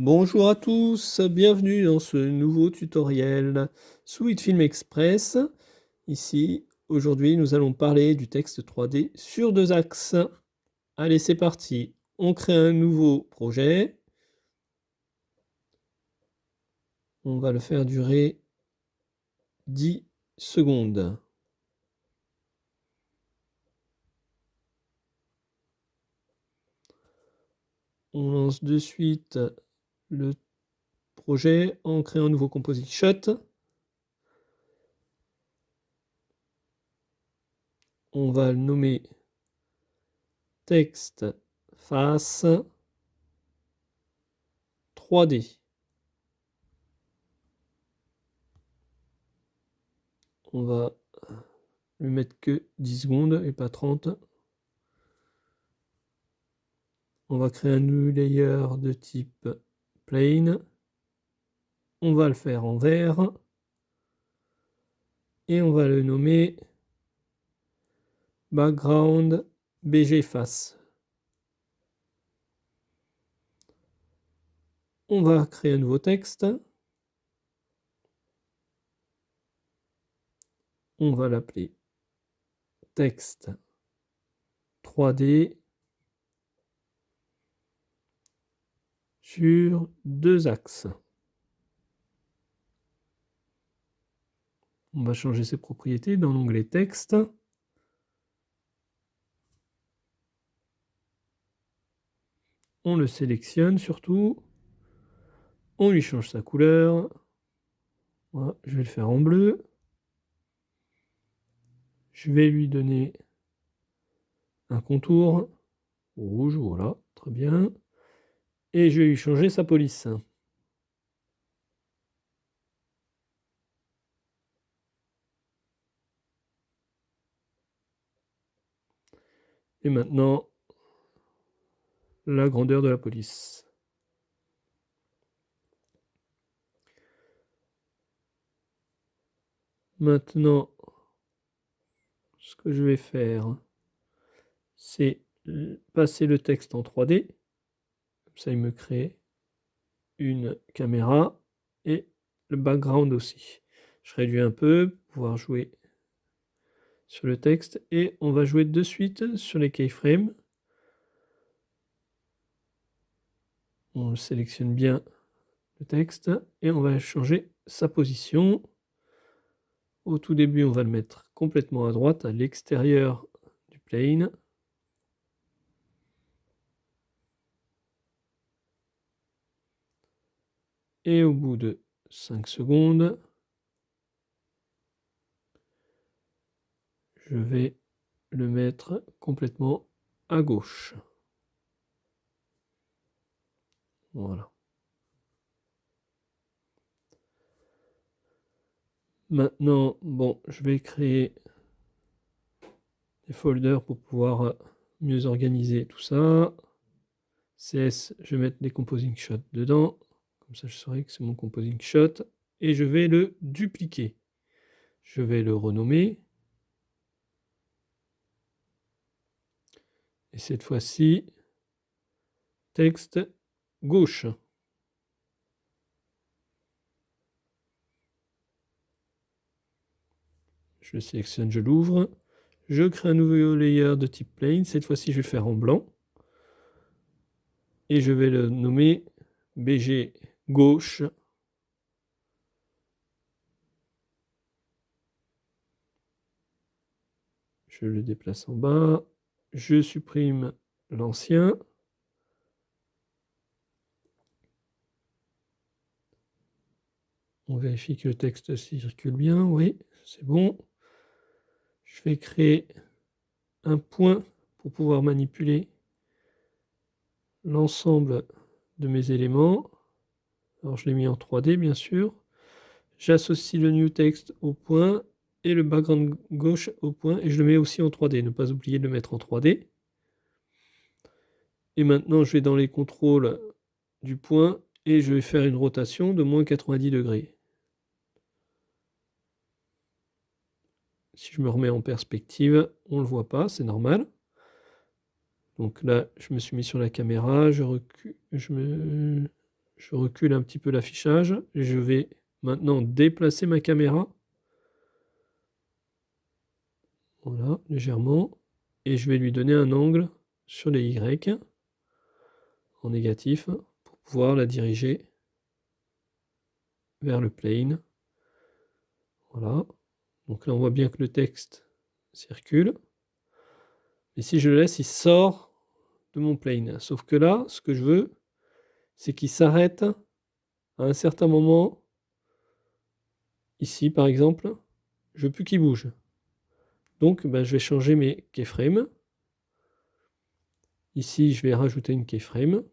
Bonjour à tous, bienvenue dans ce nouveau tutoriel Sweetfilm Express. Ici, aujourd'hui, nous allons parler du texte 3D sur 2 axes. Allez, c'est parti. On crée un nouveau projet. On va le faire durer 10 secondes. On lance de suite le projet en créant un nouveau composite shot. On va le nommer texte face 3D. On va lui mettre que 10 secondes et pas 30. On va créer un new layer de type plane. On va le faire en vert. Et on va le nommer background BG face. On va créer un nouveau texte. On va l'appeler texte 3D sur 2 axes. On va changer ses propriétés dans l'onglet texte. On le sélectionne surtout. On lui change sa couleur. Voilà, je vais le faire en bleu. Je vais lui donner un contour rouge, voilà, très bien. Et je vais lui changer sa police. Et maintenant, la grandeur de la police. Maintenant, ce que je vais faire, c'est passer le texte en 3D. Comme ça, il me crée une caméra et le background aussi. Je réduis un peu pour pouvoir jouer sur le texte et on va jouer de suite sur les keyframes. On sélectionne bien le texte et on va changer sa position. Au tout début, on va le mettre complètement à droite, à l'extérieur du plane. Et au bout de 5 secondes, je vais le mettre complètement à gauche. Voilà. Maintenant, bon, je vais créer des folders pour pouvoir mieux organiser tout ça. CS, je vais mettre des composing shots dedans. Comme ça, je saurai que c'est mon composing shot. Et je vais le dupliquer. Je vais le renommer. Et cette fois-ci, texte gauche. Je le sélectionne, je l'ouvre. Je crée un nouveau layer de type plane. Cette fois-ci, je vais le faire en blanc. Et je vais le nommer BG gauche. Je le déplace en bas. Je supprime l'ancien. On vérifie que le texte circule bien. Oui, c'est bon. Je vais créer un point pour pouvoir manipuler l'ensemble de mes éléments. Alors, je l'ai mis en 3D, bien sûr. J'associe le new text au point et le background gauche au point. Et je le mets aussi en 3D. Ne pas oublier de le mettre en 3D. Et maintenant, je vais dans les contrôles du point et je vais faire une rotation de moins 90 degrés. Si je me remets en perspective, on ne le voit pas, c'est normal. Donc là, je me suis mis sur la caméra, je recule, je Je recule un petit peu l'affichage. Je vais maintenant déplacer ma caméra. Voilà, légèrement. Et je vais lui donner un angle sur les Y en négatif pour pouvoir la diriger vers le plane. Voilà. Donc là, on voit bien que le texte circule. Et si je le laisse, il sort de mon plane. Sauf que là, ce que je veux, c'est qu'il s'arrête à un certain moment. Ici, par exemple, je veux plus qu'il bouge. Donc, je vais changer mes keyframes. Ici, je vais rajouter une keyframe.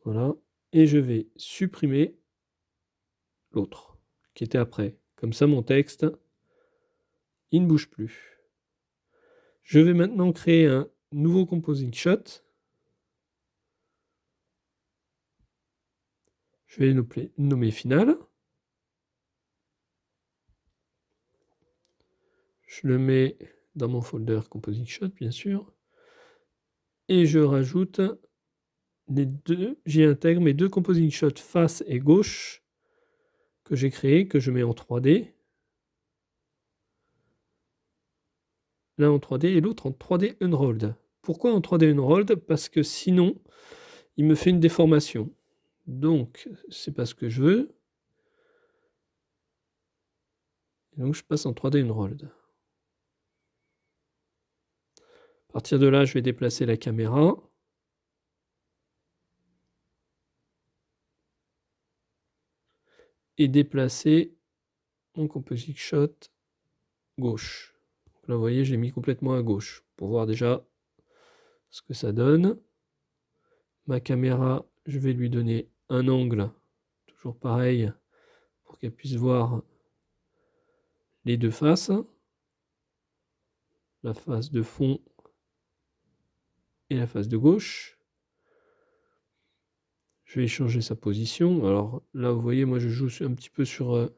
Voilà. Et je vais supprimer l'autre qui était après. Comme ça, mon texte, il ne bouge plus. Je vais maintenant créer un nouveau composing shot. Je vais le nommer final. Je le mets dans mon folder composing shot, bien sûr. Et je rajoute les deux, j'y intègre mes deux composing shots face et gauche que j'ai créés, que je mets en 3D. L'un en 3D et l'autre en 3D unrolled. Pourquoi en 3D unrolled? Parce que sinon, il me fait une déformation. Donc, c'est pas ce que je veux. Et donc, je passe en 3D unrolled. À partir de là, je vais déplacer la caméra. Et déplacer mon composite shot gauche. Donc là, vous voyez, j'ai mis complètement à gauche pour voir déjà ce que ça donne. Ma caméra, je vais lui donner un angle, toujours pareil, pour qu'elle puisse voir les deux faces. La face de fond et la face de gauche. Je vais changer sa position. Alors là, vous voyez, moi je joue un petit peu sur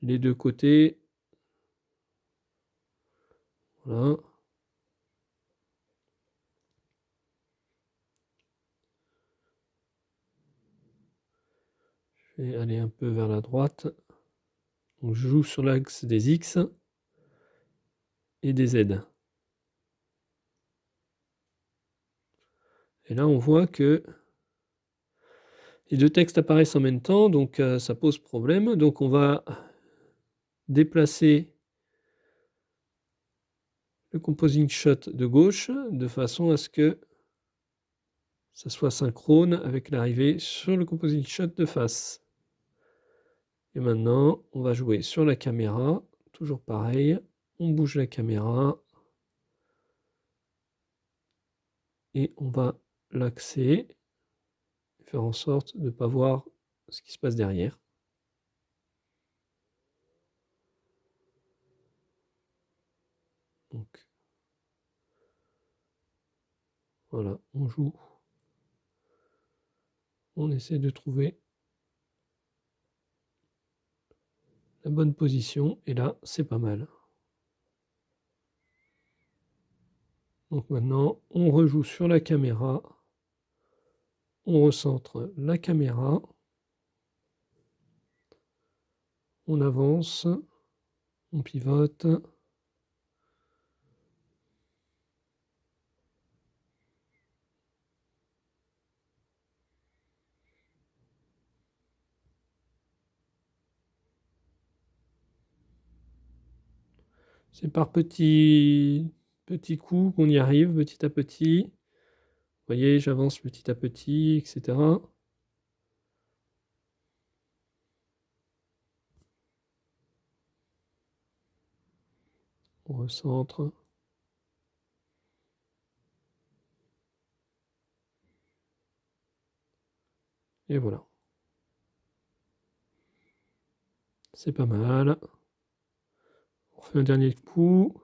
les deux côtés. Voilà. Je vais aller un peu vers la droite. Donc je joue sur l'axe des X et des Z. Et là, on voit que les deux textes apparaissent en même temps, donc ça pose problème. Donc on va déplacer le composing shot de gauche de façon à ce que ça soit synchrone avec l'arrivée sur le composing shot de face. Et maintenant, on va jouer sur la caméra, toujours pareil. On bouge la caméra et on va l'axer, faire en sorte de ne pas voir ce qui se passe derrière. Donc, voilà, on joue. On essaie de trouver la bonne position et là, c'est pas mal. Donc maintenant, on rejoue sur la caméra. On recentre la caméra. On avance. On pivote. C'est par petits coups qu'on y arrive, petit à petit. Vous voyez, j'avance petit à petit, etc. On recentre. Et voilà. C'est pas mal. On refait un dernier coup.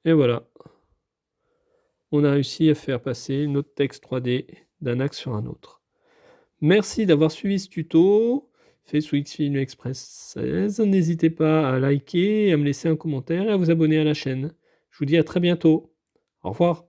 Et voilà. On a réussi à faire passer notre texte 3D d'un axe sur un autre. Merci d'avoir suivi ce tuto. fait sous Xfilm Express 16. N'hésitez pas à liker, à me laisser un commentaire et à vous abonner à la chaîne. Je vous dis à très bientôt. Au revoir.